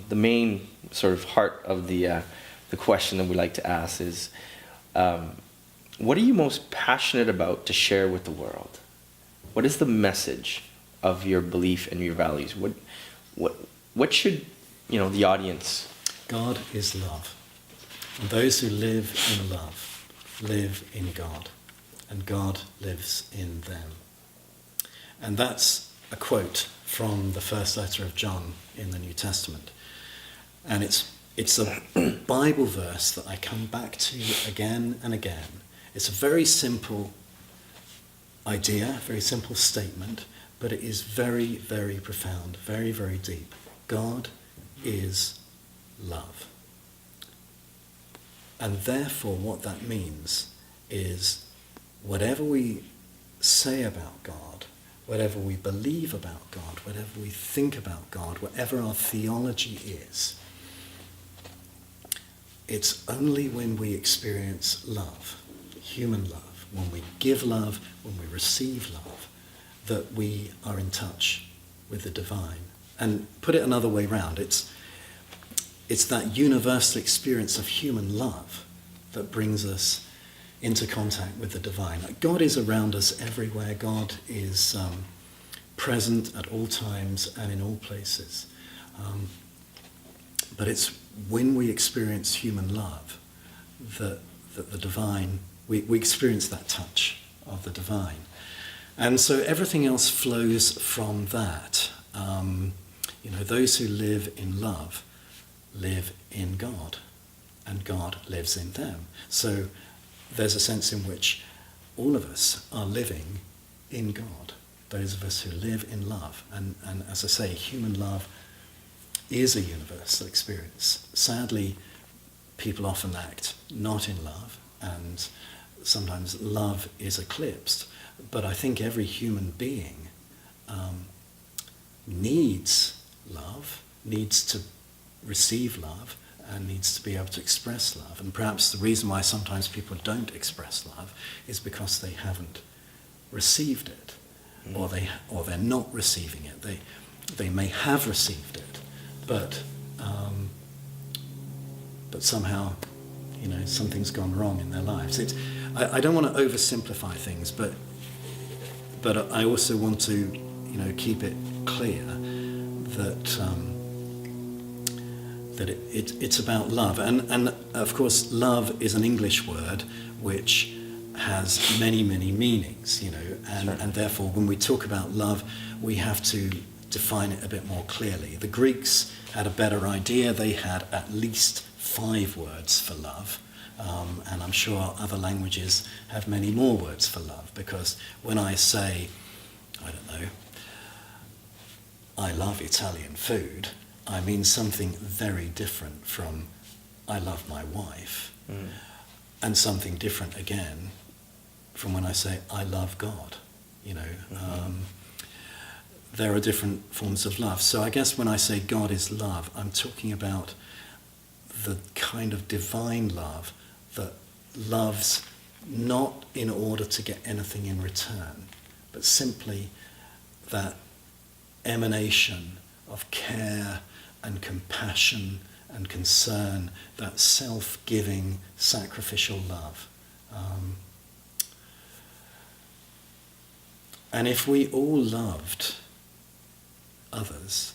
the main sort of heart of the question that we like to ask is, what are you most passionate about to share with the world? What is the message of your belief and your values? What should the audience? God is love, and those who live in love live in God, and God lives in them. And that's a quote from the first letter of John in the New Testament. And it's a Bible verse that I come back to again and again. It's a very simple idea, very simple statement, but it is very, very profound, very, very deep. God is love. And therefore what that means is whatever we say about God, whatever we believe about God, whatever we think about God, whatever our theology is, it's only when we experience love, human love, when we give love, when we receive love, that we are in touch with the divine. And put it another way round, it's that universal experience of human love that brings us into contact with the divine. Like God is around us everywhere. God is present at all times and in all places. But it's when we experience human love that the divine, we experience that touch of the divine. And so everything else flows from that. Those who live in love live in God, and God lives in them. So there's a sense in which all of us are living in God, those of us who live in love. And as I say, human love is a universal experience. Sadly, people often act not in love, and sometimes love is eclipsed. But I think every human being needs love, needs to receive love, and needs to be able to express love. And perhaps the reason why sometimes people don't express love is because they haven't received it, or they're not receiving it. They may have received it, but somehow, something's gone wrong in their lives. I don't want to oversimplify things, but I also want to, keep it clear that it's about love. And of course, love is an English word which has many, many meanings, and therefore when we talk about love, we have to define it a bit more clearly. The Greeks had a better idea. They had at least 5 words for love. And I'm sure other languages have many more words for love, because when I say, I don't know, I love Italian food, I mean something very different from I love my wife, and something different again from when I say I love God. There are different forms of love. So I guess when I say God is love, I'm talking about the kind of divine love that loves not in order to get anything in return, but simply that emanation of care and compassion and concern, that self-giving, sacrificial love. And if we all loved others,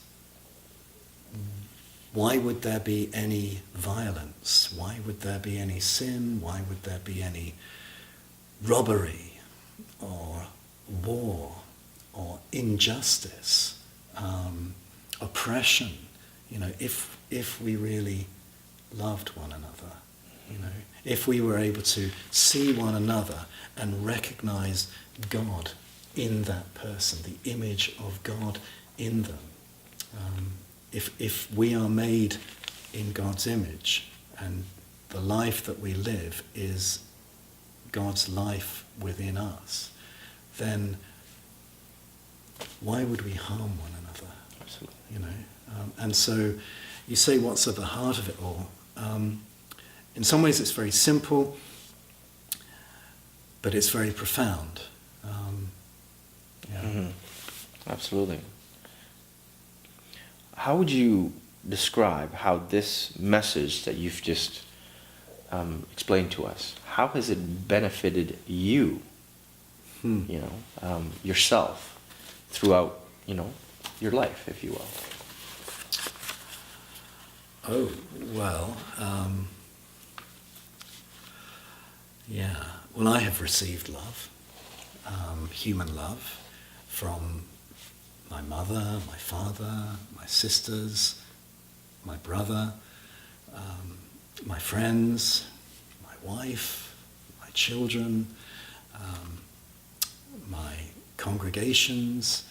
why would there be any violence? Why would there be any sin? Why would there be any robbery or war or injustice, oppression? If we really loved one another, if we were able to see one another and recognize God in that person, the image of God in them. If we are made in God's image, and the life that we live is God's life within us, then why would we harm one another? Absolutely. And so you say, what's at the heart of it all? In some ways it's very simple, but it's very profound. Absolutely. How would you describe how this message that you've just explained to us, how has it benefited you, yourself, throughout, your life, if you will? Oh, well, yeah. Well, I have received love, human love, from my mother, my father, my sisters, my brother, my friends, my wife, my children, my congregations.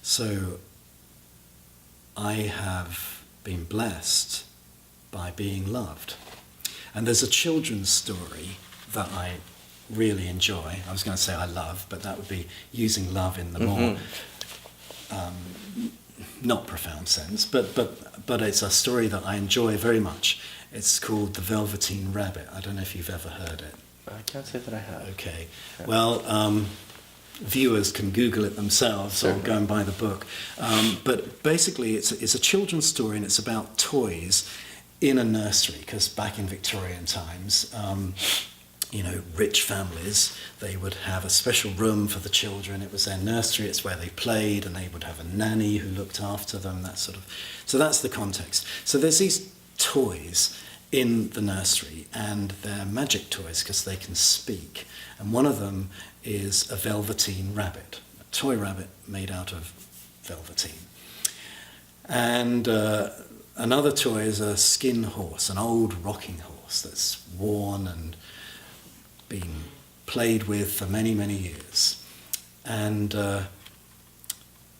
So I have been blessed by being loved. And there's a children's story that I really enjoy. I was going to say I love, but that would be using love in the more not profound sense. But it's a story that I enjoy very much. It's called The Velveteen Rabbit. I don't know if you've ever heard it. I can't say that I have. Okay. Yeah. Well, viewers can Google it themselves or go and buy the book. But basically, it's a children's story, and it's about toys in a nursery, because back in Victorian times, rich families, they would have a special room for the children. It was their nursery, it's where they played, and they would have a nanny who looked after them, that sort of. So that's the context. So there's these toys in the nursery, and they're magic toys because they can speak. And one of them is a velveteen rabbit, a toy rabbit made out of velveteen. And another toy is a skin horse, an old rocking horse that's worn and been played with for many, many years. And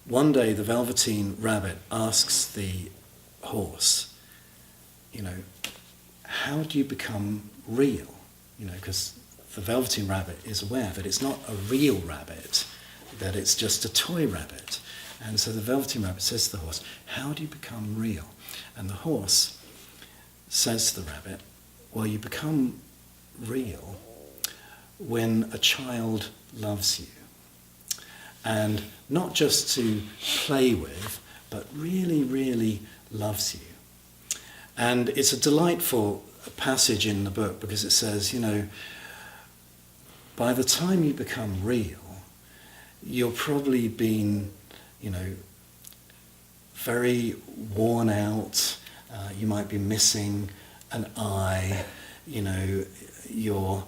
one day the velveteen rabbit asks the horse, how do you become real? Because the velveteen rabbit is aware that it's not a real rabbit, that it's just a toy rabbit. And so the velveteen rabbit says to the horse, how do you become real? And the horse says to the rabbit, well, you become real when a child loves you. And not just to play with, but really, really loves you. And it's a delightful passage in the book because it says, by the time you become real, you'll probably been, very worn out. You might be missing an eye. Your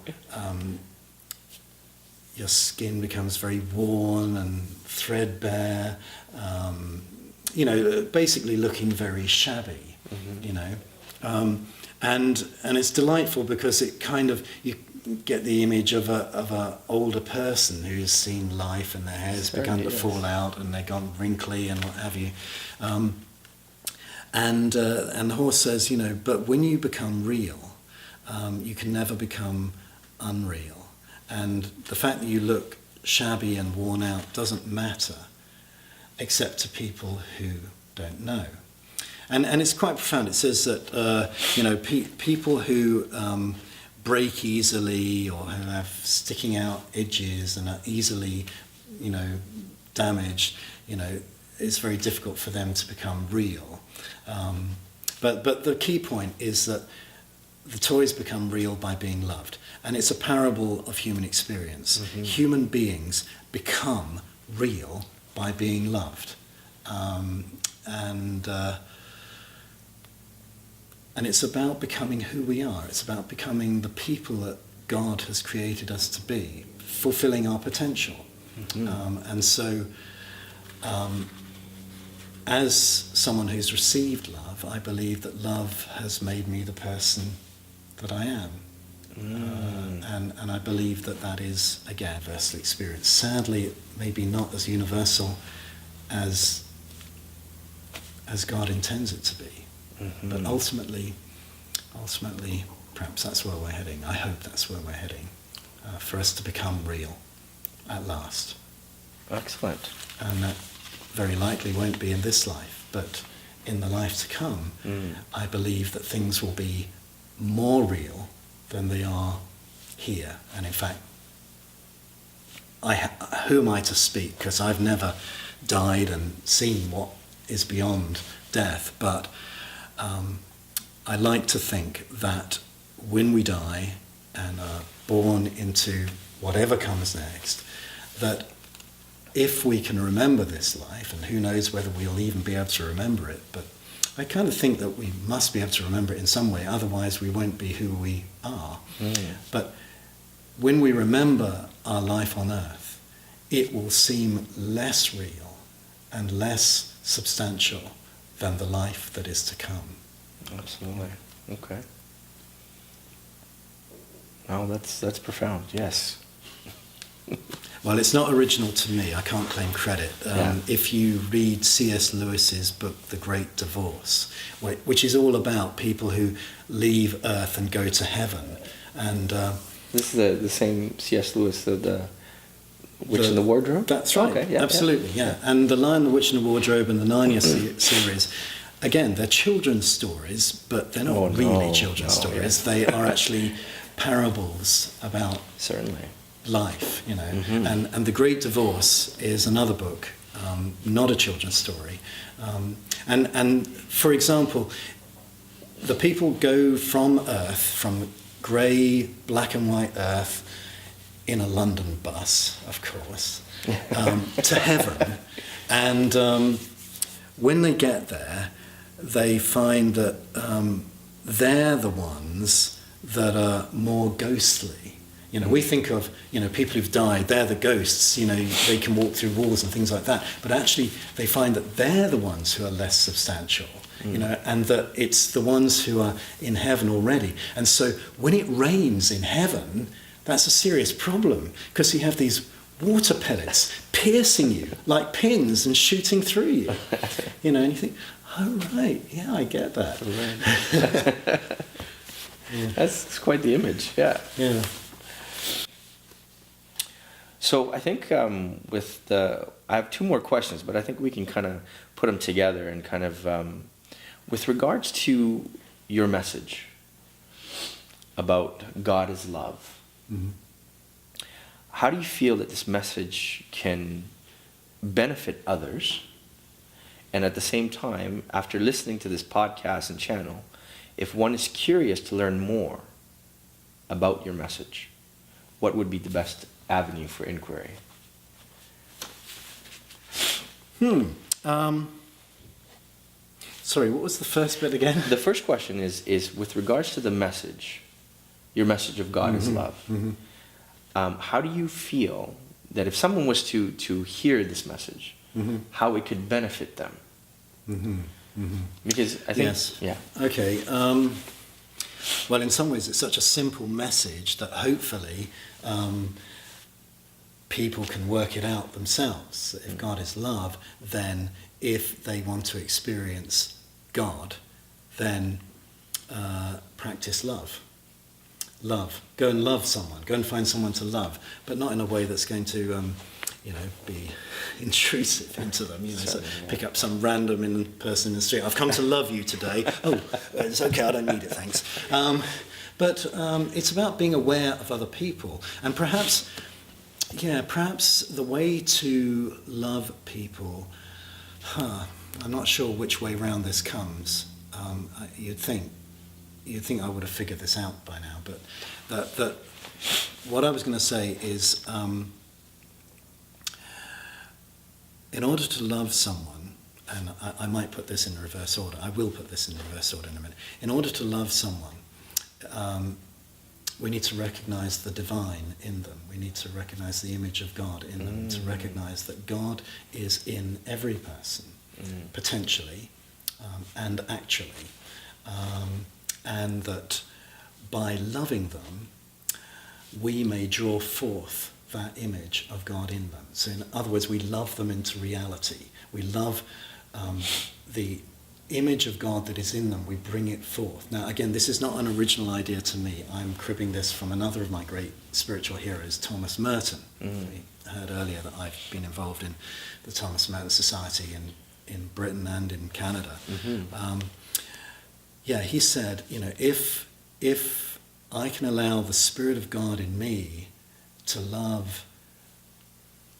skin becomes very worn and threadbare. Basically looking very shabby. And it's delightful because it kind of, you get the image of a older person who's seen life and their hair's begun to fall out and they've gone wrinkly and what have you. And the horse says, but when you become real, you can never become unreal. And the fact that you look shabby and worn out doesn't matter, except to people who don't know. And it's quite profound. It says that people who break easily or who have sticking out edges and are easily, damaged, it's very difficult for them to become real. But the key point is that the toys become real by being loved. And it's a parable of human experience. Mm-hmm. Human beings become real by being loved. And it's about becoming who we are. It's about becoming the people that God has created us to be, fulfilling our potential. Mm-hmm. And so, as someone who's received love, I believe that love has made me the person that I am. And I believe that is, again, universally experienced. Sadly, maybe not as universal as God intends it to be. Mm-hmm. But ultimately, perhaps that's where we're heading. I hope that's where we're heading, for us to become real at last. Excellent. And that very likely won't be in this life, but in the life to come, I believe that things will be more real than they are here. And in fact, who am I to speak? Because I've never died and seen what is beyond death, but I like to think that when we die and are born into whatever comes next, that if we can remember this life, and who knows whether we'll even be able to remember it, but I kind of think that we must be able to remember it in some way, otherwise we won't be who we are. But when we remember our life on earth, it will seem less real and less substantial than the life that is to come. Absolutely. Okay. Oh, that's profound. Yes. Well, it's not original to me. I can't claim credit. If you read C.S. Lewis's book, The Great Divorce, which is all about people who leave Earth and go to heaven, and this is the same C.S. Lewis, the Witch in the Wardrobe? That's right. Okay, yeah, absolutely, yeah. And The Lion, the Witch, and the Wardrobe and the Narnia series, again, they're children's stories, but they're not really children's stories. They are actually parables about life, you know. And The Great Divorce is another book, not a children's story. And for example, the people go from Earth, from grey, black and white Earth, in a London bus, of course, to heaven. And when they get there, they find that they're the ones that are more ghostly. You know, we think of, you know, people who've died, they're the ghosts, you know, they can walk through walls and things like that. But actually, they find that they're the ones who are less substantial, you know, and that it's the ones who are in heaven already. And so when it rains in heaven, that's a serious problem, because you have these water pellets piercing you like pins and shooting through you. You know, and you think, oh, right, yeah, I get that. That's quite the image, yeah. Yeah. So I think I have two more questions, but I think we can kind of put them together and kind of, with regards to your message about God is love, how do you feel that this message can benefit others? And at the same time, after listening to this podcast and channel, if one is curious to learn more about your message, what would be the best avenue for inquiry? Sorry, what was the first bit again? The first question is with regards to the message, your message of God is love. How do you feel that if someone was to hear this message, how it could benefit them? Because I think, Okay. Well, in some ways, it's such a simple message that hopefully people can work it out themselves. If God is love, then if they want to experience God, then practice love. Love. Go and love someone. Go and find someone to love, but not in a way that's going to, be intrusive into them. You know, so pick up some random person in the street. I've come to love you today. Oh, it's okay. I don't need it, thanks. But it's about being aware of other people, and perhaps the way to love people. I'm not sure which way round this comes. You'd think I would have figured this out by now, but that what I was going to say is, in order to love someone, and I might put this in reverse order. I will put this in reverse order in a minute. In order to love someone, we need to recognize the divine in them. We need to recognize the image of God in them, to recognize that God is in every person, potentially, and actually. And that by loving them, we may draw forth that image of God in them. So in other words, we love them into reality. We love the image of God that is in them. We bring it forth. Now, again, this is not an original idea to me. I'm cribbing this from another of my great spiritual heroes, Thomas Merton. We heard earlier that I've been involved in the Thomas Merton Society in Britain and in Canada. He said, if I can allow the Spirit of God in me to love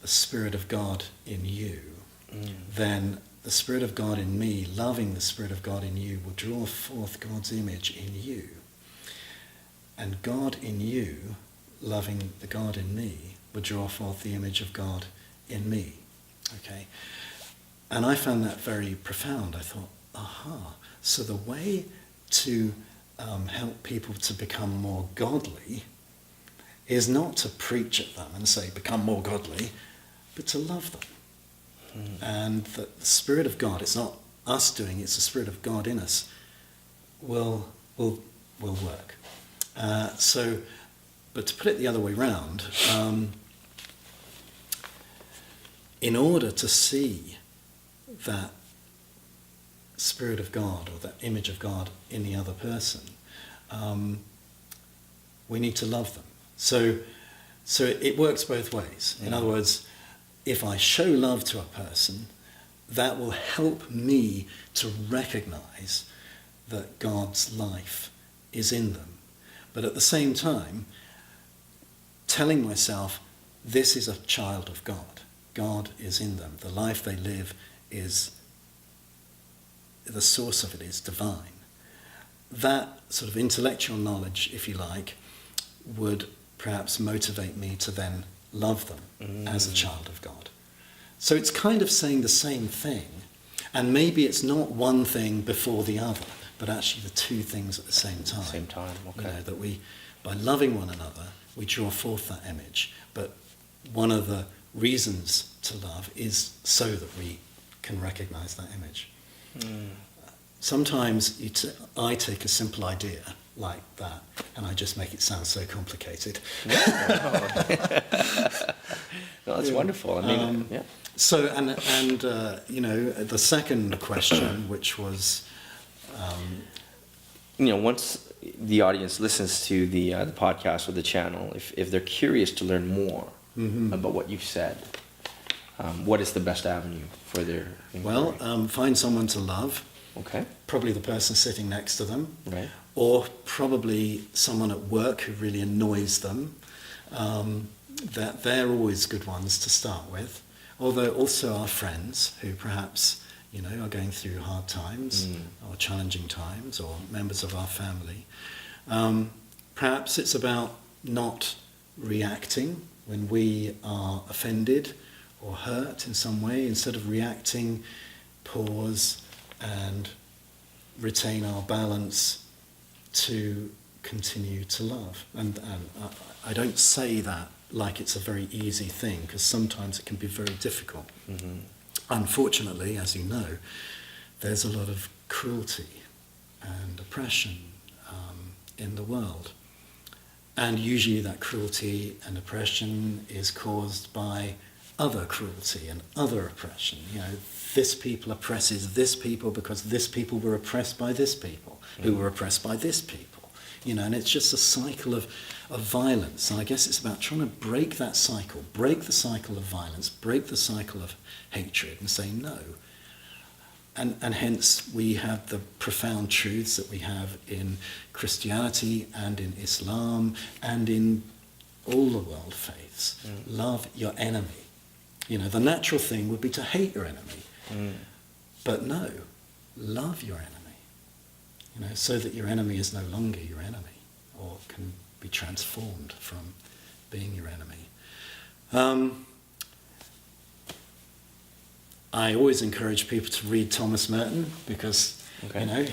the Spirit of God in you, then the the Spirit of God in me, loving the Spirit of God in you, will draw forth God's image in you. And God in you, loving the God in me, would draw forth the image of God in me. Okay? And I found that very profound. I thought, aha, so the way to help people to become more godly is not to preach at them and say, become more godly, but to love them. And that the Spirit of God, it's not us doing it, it's the Spirit of God in us, will work. But to put it the other way round, in order to see that Spirit of God or that image of God in the other person, we need to love them. So it works both ways. In other words, if I show love to a person, that will help me to recognize that God's life is in them. But at the same time, telling myself, this is a child of God. God is in them. The life they live is, the source of it is divine. That sort of intellectual knowledge, if you like, would perhaps motivate me to then love them as a child of God. So it's kind of saying the same thing, and maybe it's not one thing before the other, but actually the two things at the same time. Same time, okay. You know, that we, by loving one another, we draw forth that image. But one of the reasons to love is so that we can recognize that image. Sometimes I take a simple idea like that, and I just make it sound so complicated. No, that's wonderful. I mean, yeah. So, you know, the second question, which was, you know, once the audience listens to the podcast or the channel, if they're curious to learn more about what you've said, what is the best avenue for their inquiry? well, find someone to love. Okay. Probably the person sitting next to them. Right. Or probably someone at work who really annoys them. That they're always good ones to start with. Although also our friends who perhaps, you know, are going through hard times or challenging times, or members of our family. Perhaps it's about not reacting when we are offended or hurt in some way. Instead of reacting, pause and retain our balance to continue to love. And I don't say that like it's a very easy thing, because sometimes it can be very difficult. Unfortunately, as you know, there's a lot of cruelty and oppression in the world. And usually that cruelty and oppression is caused by other cruelty and other oppression. You know, this people oppresses this people because this people were oppressed by this people, who were oppressed by this people. You know, and it's just a cycle of violence. And I guess it's about trying to break that cycle, break the cycle of violence, break the cycle of hatred, and say no. And hence we have the profound truths that we have in Christianity and in Islam and in all the world faiths. Love your enemy. You know, the natural thing would be to hate your enemy. But no, love your enemy. You know, so that your enemy is no longer your enemy, or can be transformed from being your enemy. I always encourage people to read Thomas Merton, because you know,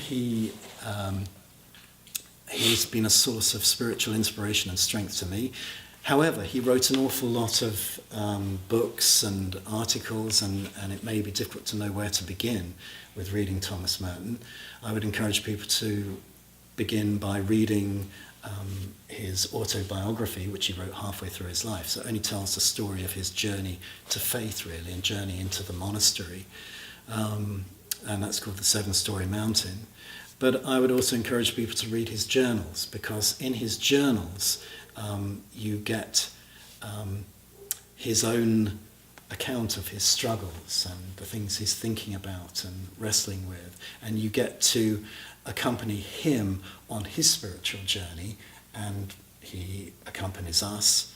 he's been a source of spiritual inspiration and strength to me. However, he wrote an awful lot of books and articles, and it may be difficult to know where to begin with reading Thomas Merton. I would encourage people to begin by reading his autobiography, which he wrote halfway through his life. So it only tells the story of his journey to faith, really, and journey into the monastery. And that's called The Seven-Storey Mountain. But I would also encourage people to read his journals, because in his journals, you get his own account of his struggles and the things he's thinking about and wrestling with, and you get to accompany him on his spiritual journey, and he accompanies us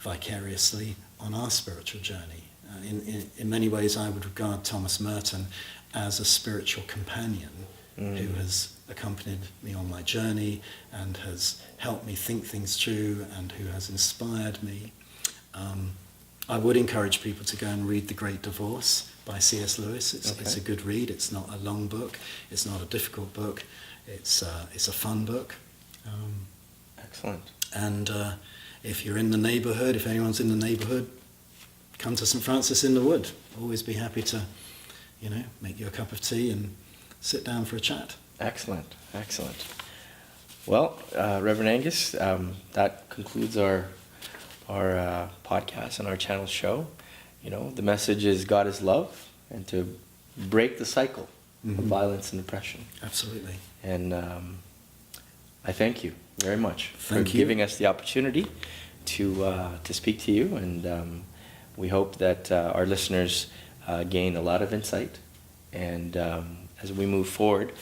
vicariously on our spiritual journey. In many ways, I would regard Thomas Merton as a spiritual companion who has accompanied me on my journey and has helped me think things through and who has inspired me. I would encourage people to go and read The Great Divorce by C.S. Lewis. It's a good read. It's not a long book. It's not a difficult book. It's a fun book. Excellent. And if you're in the neighbourhood, if anyone's in the neighbourhood, come to St. Francis-in-the-Wood. Always be happy to, make you a cup of tea and sit down for a chat. Excellent. Well, Reverend Angus, that concludes our podcast and our channel show. The message is God is love, and to break the cycle of violence and oppression. Absolutely. And I thank you very much for Thank you. giving us the opportunity to speak to you, and we hope that our listeners gain a lot of insight. And as we move forward,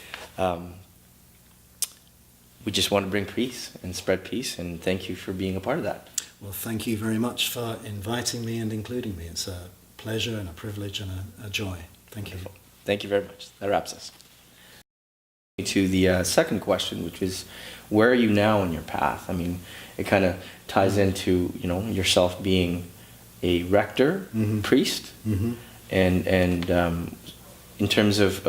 we just want to bring peace and spread peace, and thank you for being a part of that. Well, thank you very much for inviting me and including me. It's a pleasure and a privilege and a joy. Thank you. Thank you very much. That wraps us. To the second question, which is, where are you now in your path? I mean, it kind of ties into, yourself being a rector, priest, and in terms of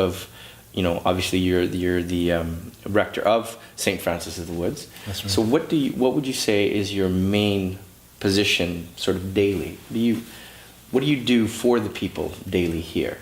obviously you're the rector of St. Francis-in-the-Wood. That's right. So what would you say is your main position, sort of daily? What do you do for the people daily here?